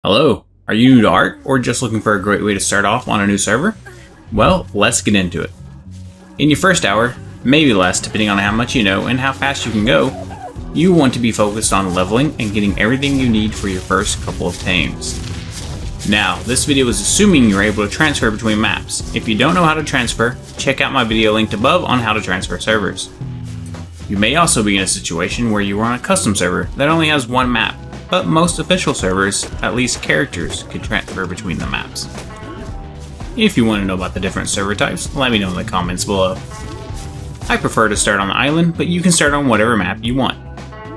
Hello, are you new to Ark or just looking for a great way to start off on a new server? Well, let's get into it. In your first hour, maybe less depending on how much you know and how fast you can go, you want to be focused on leveling and getting everything you need for your first couple of tames. Now, this video is assuming you're able to transfer between maps. If you don't know how to transfer, check out my video linked above on how to transfer servers. You may also be in a situation where you are on a custom server that only has one map, but most official servers, at least characters, can transfer between the maps. If you want to know about the different server types, let me know in the comments below. I prefer to start on the island, but you can start on whatever map you want.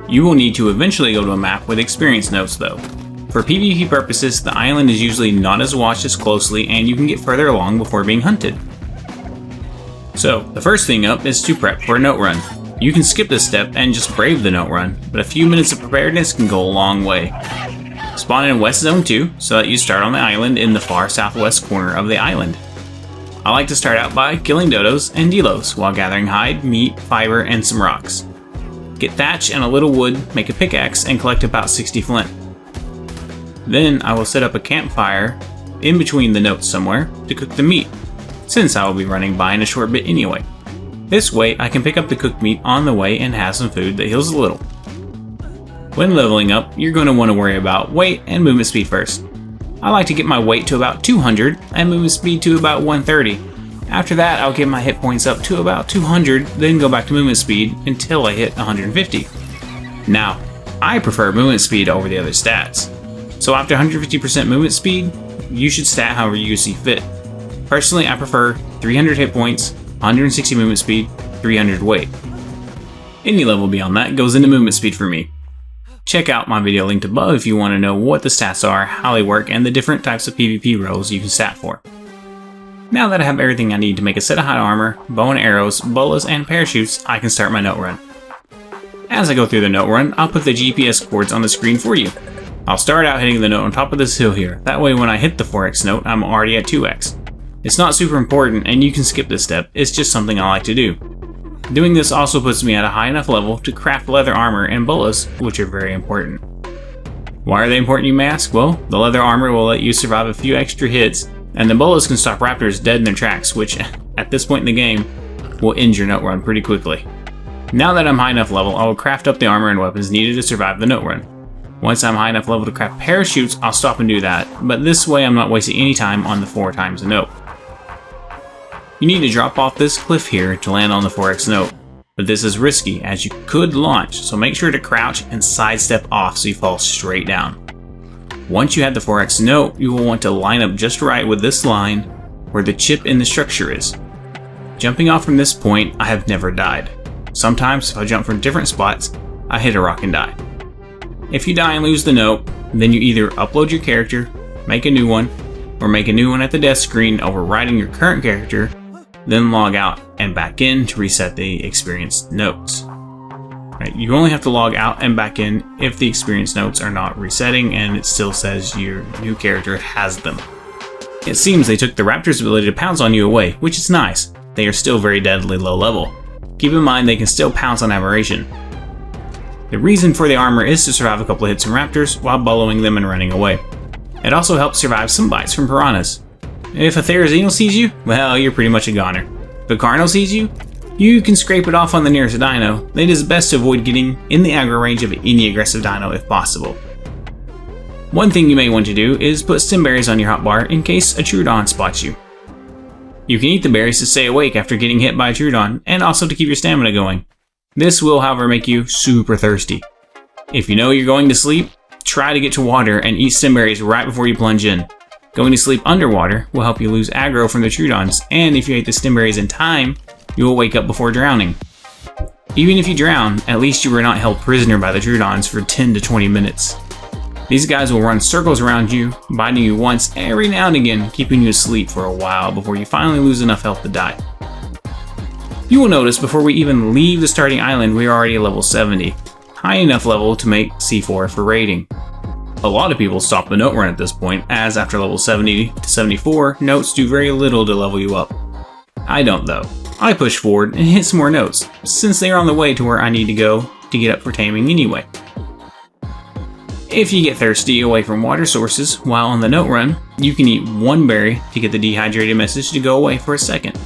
You will need to eventually go to a map with experience notes though. For PvP purposes, the island is usually not as watched as closely and you can get further along before being hunted. So, the first thing up is to prep for a note run. You can skip this step and just brave the note run, but a few minutes of preparedness can go a long way. Spawn in West Zone 2 so that you start on the island in the far southwest corner of the island. I like to start out by killing dodos and delos while gathering hide, meat, fiber, and some rocks. Get thatch and a little wood, make a pickaxe, and collect about 60 flint. Then I will set up a campfire in between the notes somewhere to cook the meat, since I will be running by in a short bit anyway. This way I can pick up the cooked meat on the way and have some food that heals a little. When leveling up, you're going to want to worry about weight and movement speed first. I like to get my weight to about 200 and movement speed to about 130. After that, I'll get my hit points up to about 200, then go back to movement speed until I hit 150. Now, I prefer movement speed over the other stats. So after 150% movement speed, you should stat however you see fit. Personally, I prefer 300 hit points, 160 movement speed, 300 weight. Any level beyond that goes into movement speed for me. Check out my video linked above if you want to know what the stats are, how they work, and the different types of PvP roles you can stat for. Now that I have everything I need to make a set of hide armor, bow and arrows, bolas, and parachutes, I can start my note run. As I go through the note run, I'll put the GPS coords on the screen for you. I'll start out hitting the note on top of this hill here, that way when I hit the 4x note, I'm already at 2x. It's not super important and you can skip this step, it's just something I like to do. Doing this also puts me at a high enough level to craft leather armor and bolas, which are very important. Why are they important, you may ask? Well, the leather armor will let you survive a few extra hits, and the bolas can stop raptors dead in their tracks, which, at this point in the game, will end your note run pretty quickly. Now that I'm high enough level, I will craft up the armor and weapons needed to survive the note run. Once I'm high enough level to craft parachutes, I'll stop and do that, but this way I'm not wasting any time on the 4 times a note. You need to drop off this cliff here to land on the 4x note, but this is risky as you could launch, so make sure to crouch and sidestep off so you fall straight down. Once you have the 4x note, you will want to line up just right with this line where the chip in the structure is. Jumping off from this point, I have never died. Sometimes if I jump from different spots, I hit a rock and die. If you die and lose the note, then you either upload your character, make a new one, or make a new one at the death screen overriding your current character, then log out and back in to reset the experience notes. Right, you only have to log out and back in if the experience notes are not resetting and it still says your new character has them. It seems they took the raptor's ability to pounce on you away, which is nice. They are still very deadly low level. Keep in mind they can still pounce on aberration. The reason for the armor is to survive a couple of hits from raptors while bellowing them and running away. It also helps survive some bites from piranhas. If a Therizino sees you, well, you're pretty much a goner. If a Carno sees you, you can scrape it off on the nearest dino. It is best to avoid getting in the aggro range of any aggressive dino if possible. One thing you may want to do is put stim berries on your hotbar in case a Troodon spots you. You can eat the berries to stay awake after getting hit by a Troodon, and also to keep your stamina going. This will, however, make you super thirsty. If you know you're going to sleep, try to get to water and eat stim berries right before you plunge in. Going to sleep underwater will help you lose aggro from the Troodons, and if you ate the stim berries in time, you will wake up before drowning. Even if you drown, at least you were not held prisoner by the Troodons for 10 to 20 minutes. These guys will run circles around you, biting you once every now and again, keeping you asleep for a while before you finally lose enough health to die. You will notice before we even leave the starting island, we are already at level 70, high enough level to make C4 for raiding. A lot of people stop the note run at this point, as after level 70 to 74, notes do very little to level you up. I don't though. I push forward and hit some more notes, since they are on the way to where I need to go to get up for taming anyway. If you get thirsty away from water sources while on the note run, you can eat one berry to get the dehydrated message to go away for a second.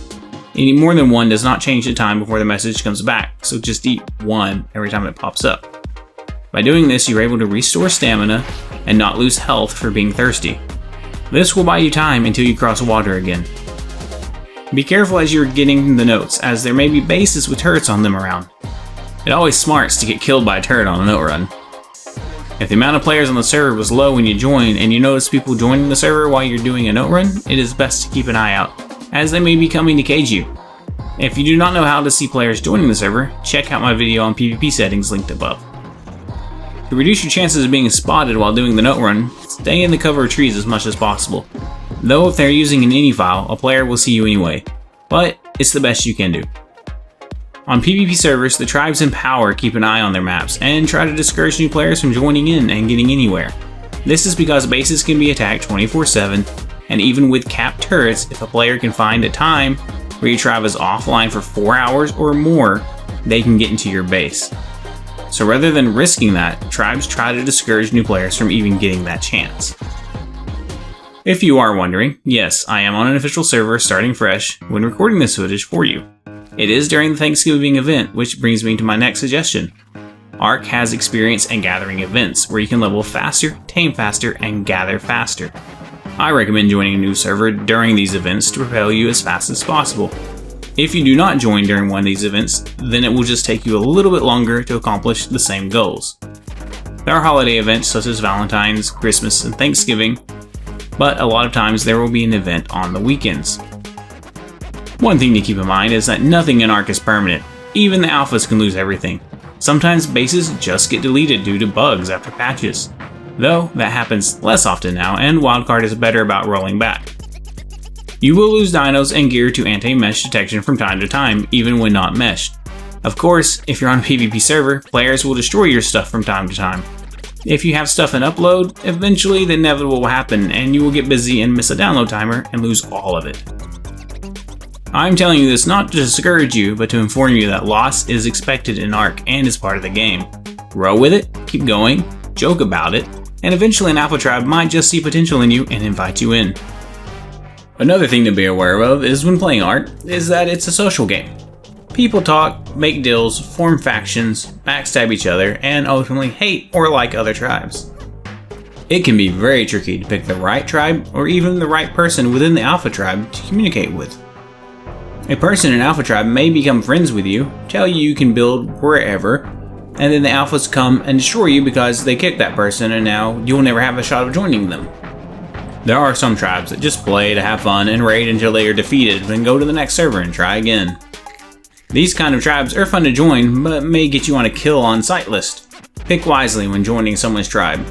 Eating more than one does not change the time before the message comes back, so just eat one every time it pops up. By doing this, you're able to restore stamina and not lose health for being thirsty. This will buy you time until you cross water again. Be careful as you're getting the notes, as there may be bases with turrets on them around. It always smarts to get killed by a turret on a note run. If the amount of players on the server was low when you join and you notice people joining the server while you're doing a note run, it is best to keep an eye out, as they may be coming to cage you. If you do not know how to see players joining the server, check out my video on PvP settings linked above. To reduce your chances of being spotted while doing the note run, stay in the cover of trees as much as possible. Though if they're using an ini file, a player will see you anyway, but it's the best you can do. On PvP servers, the tribes in power keep an eye on their maps and try to discourage new players from joining in and getting anywhere. This is because bases can be attacked 24/7, and even with capped turrets, if a player can find a time where your tribe is offline for 4 hours or more, they can get into your base. So rather than risking that, tribes try to discourage new players from even getting that chance. If you are wondering, yes, I am on an official server starting fresh when recording this footage for you. It is during the Thanksgiving event, which brings me to my next suggestion. Ark has experience and gathering events where you can level faster, tame faster, and gather faster. I recommend joining a new server during these events to propel you as fast as possible. If you do not join during one of these events, then it will just take you a little bit longer to accomplish the same goals. There are holiday events such as Valentine's, Christmas, and Thanksgiving, but a lot of times there will be an event on the weekends. One thing to keep in mind is that nothing in Ark is permanent. Even the alphas can lose everything. Sometimes bases just get deleted due to bugs after patches. Though that happens less often now, and wildcard is better about rolling back. You will lose dinos and gear to anti-mesh detection from time to time, even when not meshed. Of course, if you're on a PvP server, players will destroy your stuff from time to time. If you have stuff in upload, eventually the inevitable will happen and you will get busy and miss a download timer and lose all of it. I'm telling you this not to discourage you, but to inform you that loss is expected in Ark and is part of the game. Row with it, keep going, joke about it, and eventually an alpha tribe might just see potential in you and invite you in. Another thing to be aware of is when playing Ark is that it's a social game. People talk, make deals, form factions, backstab each other, and ultimately hate or like other tribes. It can be very tricky to pick the right tribe or even the right person within the alpha tribe to communicate with. A person in Alpha Tribe may become friends with you, tell you can build wherever, and then the Alphas come and destroy you because they kicked that person and now you'll never have a shot of joining them. There are some tribes that just play to have fun and raid until they are defeated, then go to the next server and try again. These kind of tribes are fun to join, but may get you on a kill on sight list. Pick wisely when joining someone's tribe.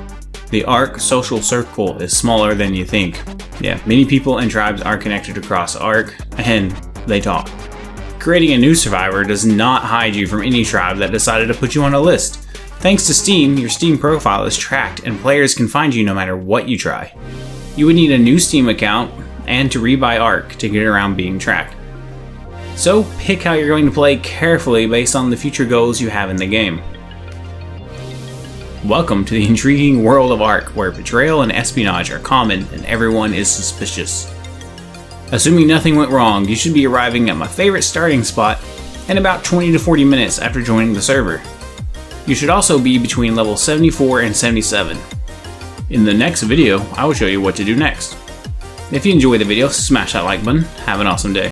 The Ark social circle is smaller than you think. Yeah, many people and tribes are connected across Ark, and they talk. Creating a new survivor does not hide you from any tribe that decided to put you on a list. Thanks to Steam, your Steam profile is tracked and players can find you no matter what you try. You would need a new Steam account and to rebuy Ark to get around being tracked. So pick how you're going to play carefully based on the future goals you have in the game. Welcome to the intriguing world of Ark, where betrayal and espionage are common and everyone is suspicious. Assuming nothing went wrong, you should be arriving at my favorite starting spot in about 20 to 40 minutes after joining the server. You should also be between level 74 and 77. In the next video, I will show you what to do next. If you enjoyed the video, smash that like button. Have an awesome day.